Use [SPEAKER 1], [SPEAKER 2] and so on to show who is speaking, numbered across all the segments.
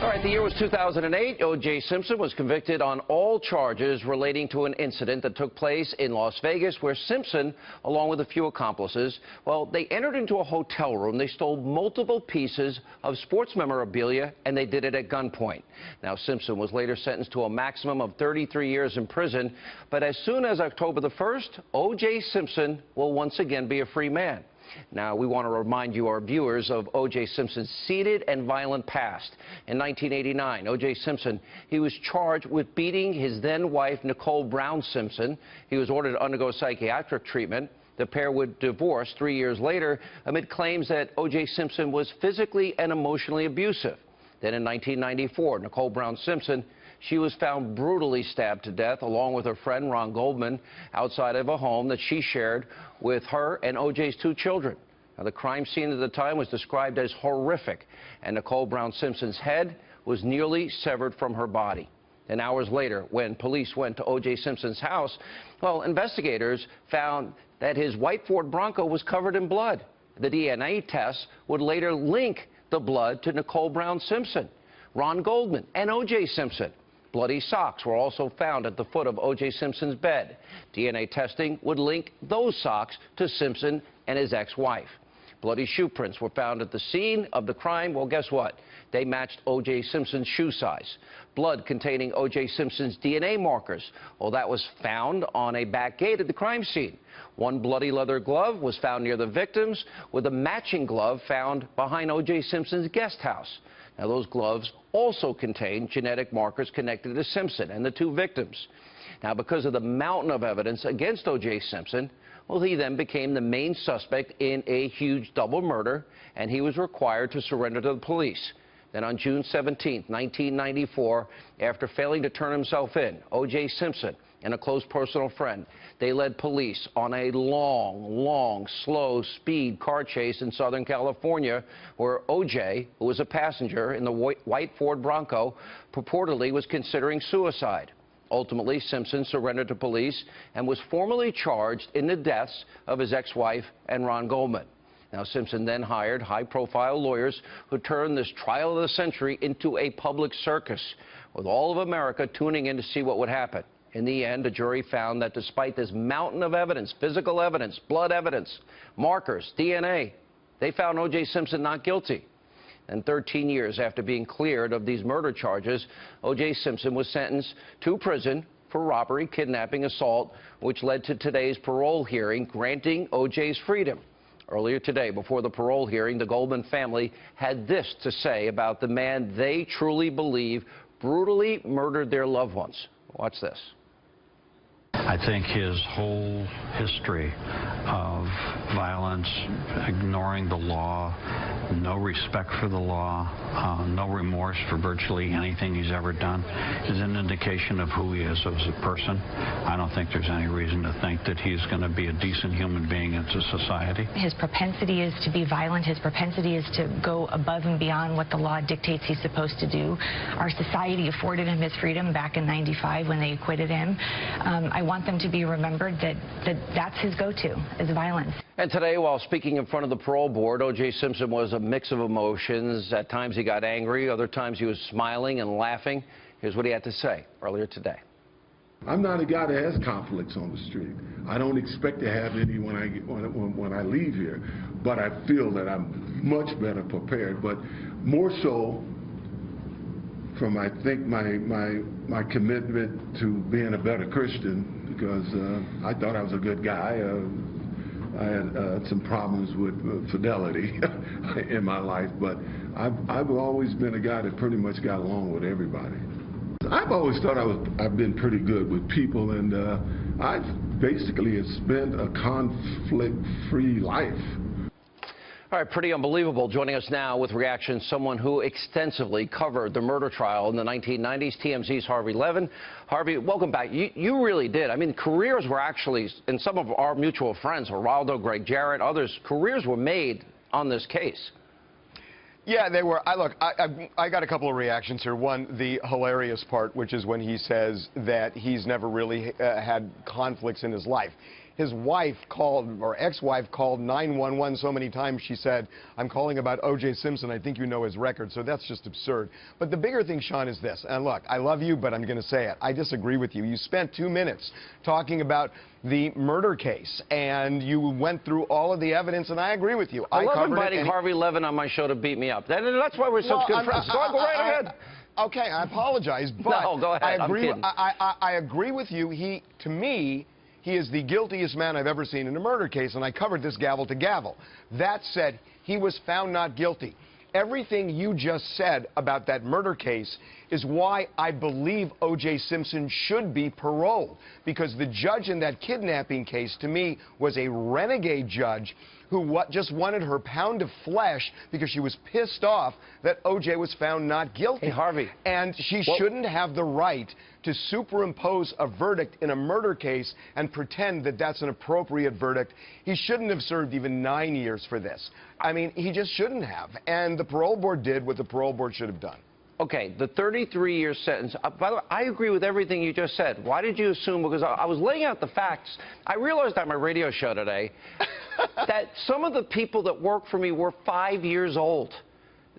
[SPEAKER 1] All right, the year was 2008. O.J. Simpson was convicted on all charges relating to an incident that took place in Las Vegas where Simpson, along with a few accomplices, well, they entered into a hotel room. They stole multiple pieces of sports memorabilia, and they did it at gunpoint. Now, Simpson was later sentenced to a maximum of 33 years in prison, but as soon as October the 1st, O.J. Simpson will once again be a free man. Now, we want to remind you, our viewers, of O.J. Simpson's seeded and violent past. In 1989, O.J. Simpson, he was charged with beating his then-wife, Nicole Brown Simpson. He was ordered to undergo psychiatric treatment. The pair would divorce 3 years later amid claims that O.J. Simpson was physically and emotionally abusive. Then in 1994, Nicole Brown Simpson, she was found brutally stabbed to death along with her friend Ron Goldman outside of a home that she shared with her and O.J.'s 2 children. Now, the crime scene at the time was described as horrific, and Nicole Brown Simpson's head was nearly severed from her body. And hours later, when police went to O.J. Simpson's house, well, investigators found that his white Ford Bronco was covered in blood. The DNA test would later link the blood to Nicole Brown Simpson, Ron Goldman, and O.J. Simpson. Bloody socks were also found at the foot of O.J. Simpson's bed. DNA testing would link those socks to Simpson and his ex-wife. Bloody shoe prints were found at the scene of the crime. Well, guess what? They matched O.J. Simpson's shoe size. Blood containing O.J. Simpson's DNA markers. Well, that was found on a back gate at the crime scene. One bloody leather glove was found near the victims, with a matching glove found behind O.J. Simpson's guest house. Now, those gloves also contained genetic markers connected to Simpson and the 2 victims. Now, because of the mountain of evidence against O.J. Simpson, well, he then became the main suspect in a huge double murder, and he was required to surrender to the police. Then on June 17, 1994, after failing to turn himself in, O.J. Simpson and a close personal friend, they led police on a long, slow speed car chase in Southern California where O.J., who was a passenger in the white Ford Bronco, purportedly was considering suicide. Ultimately, Simpson surrendered to police and was formally charged in the deaths of his ex-wife and Ron Goldman. Now, Simpson then hired high-profile lawyers who turned this trial of the century into a public circus, with all of America tuning in to see what would happen. In the end, a jury found that despite this mountain of evidence, physical evidence, blood evidence, markers, DNA, they found O.J. Simpson not guilty. And 13 years after being cleared of these murder charges, O.J. Simpson was sentenced to prison for robbery, kidnapping, assault, which led to today's parole hearing granting O.J.'s freedom. Earlier today, before the parole hearing, the Goldman family had this to say about the man they truly believe brutally murdered their loved ones. Watch this.
[SPEAKER 2] I think his whole history of violence, ignoring the law, no respect for the law, no remorse for virtually anything he's ever done, is an indication of who he is as a person. I don't think there's any reason to think that he's going to be a decent human being into society.
[SPEAKER 3] His propensity is to be violent. His propensity is to go above and beyond what the law dictates he's supposed to do. Our society afforded him his freedom back in '95 when they acquitted him. I want them to be remembered that's his go-to, is violence.
[SPEAKER 1] And today, while speaking in front of the parole board, O.J. Simpson was a mix of emotions. At times he got angry, other times he was smiling and laughing. Here's what he had to say earlier today.
[SPEAKER 4] I'm not a guy that has conflicts on the street. I don't expect to have any when I leave here, but I feel that I'm much better prepared. But more so from, I think, my commitment to being a better Christian, because I thought I was a good guy. I had some problems with fidelity in my life, but I've always been a guy that pretty much got along with everybody. I've always thought I've been pretty good with people, and I've basically spent a conflict-free life.
[SPEAKER 1] All right, pretty unbelievable. Joining us now with reactions, someone who extensively covered the murder trial in the 1990s, TMZ's Harvey Levin. Harvey, welcome back. You really did. I mean, careers were actually, and some of our mutual friends, Geraldo, Greg Jarrett, others, careers were made on this case.
[SPEAKER 5] Yeah, they were. I got a couple of reactions here. One, the hilarious part, which is when he says that he's never really had conflicts in his life. his wife called, or ex-wife called 911 so many times she said, I'm calling about O.J. Simpson. I think you know his record. So that's just absurd. But the bigger thing, Sean, is this. And look, I love you, but I'm going to say it. I disagree with you. You spent 2 minutes talking about the murder case, and you went through all of the evidence, and I agree with you.
[SPEAKER 1] I love inviting Harvey Levin on my show to beat me up. That's why we're such good friends. Go right ahead.
[SPEAKER 5] Okay, I apologize, but
[SPEAKER 1] no, go ahead.
[SPEAKER 5] I agree with you. To me, he is the guiltiest man I've ever seen in a murder case, and I covered this gavel to gavel. That said, he was found not guilty. Everything you just said about that murder case is why I believe O.J. Simpson should be paroled, because the judge in that kidnapping case, to me, was a renegade judge who just wanted her pound of flesh because she was pissed off that O.J. was found not guilty.
[SPEAKER 1] Hey, Harvey.
[SPEAKER 5] And she shouldn't have the right to superimpose a verdict in a murder case and pretend that that's an appropriate verdict. He shouldn't have served even 9 years for this. I mean, he just shouldn't have. And the parole board did what the parole board should have done.
[SPEAKER 1] Okay, the 33-year sentence. By the way, I agree with everything you just said. Why did you assume? Because I was laying out the facts. I realized on my radio show today that some of the people that work for me were 5 years old.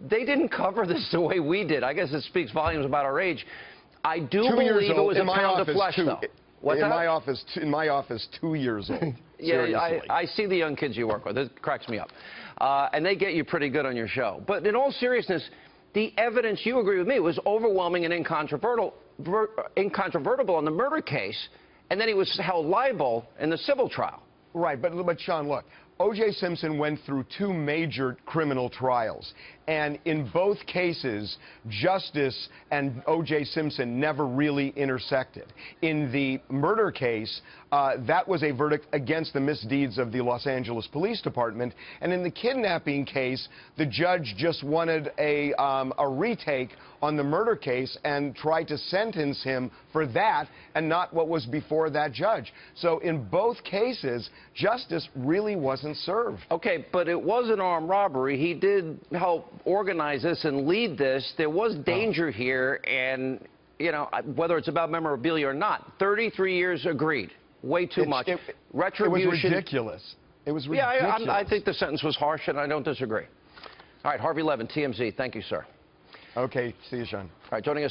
[SPEAKER 1] They didn't cover this the way we did. I guess it speaks volumes about our age. I do believe it was a pound of flesh, though. What's that?
[SPEAKER 5] In my office, 2 years old.
[SPEAKER 1] Yeah, I see the young kids you work with. It cracks me up. And they get you pretty good on your show. But in all seriousness, the evidence, you agree with me, was overwhelming and incontrovertible on the murder case, and then he was held liable in the civil trial.
[SPEAKER 5] Right, but Sean, look, O.J. Simpson went through 2 major criminal trials, and in both cases, justice and O.J. Simpson never really intersected. In the murder case, that was a verdict against the misdeeds of the Los Angeles Police Department, and in the kidnapping case, the judge just wanted a retake on the murder case and tried to sentence him for that and not what was before that judge. So in both cases, justice really wasn't served.
[SPEAKER 1] Okay, but it was an armed robbery. He did help organize this and lead this. There was danger here, and, you know, whether it's about memorabilia or not, 33 years agreed. Way too much. Retribution.
[SPEAKER 5] It was ridiculous. It was ridiculous.
[SPEAKER 1] Yeah, I think the sentence was harsh, and I don't disagree. All right, Harvey Levin, TMZ. Thank you, sir.
[SPEAKER 5] Okay, see you, Sean.
[SPEAKER 1] All right, joining us.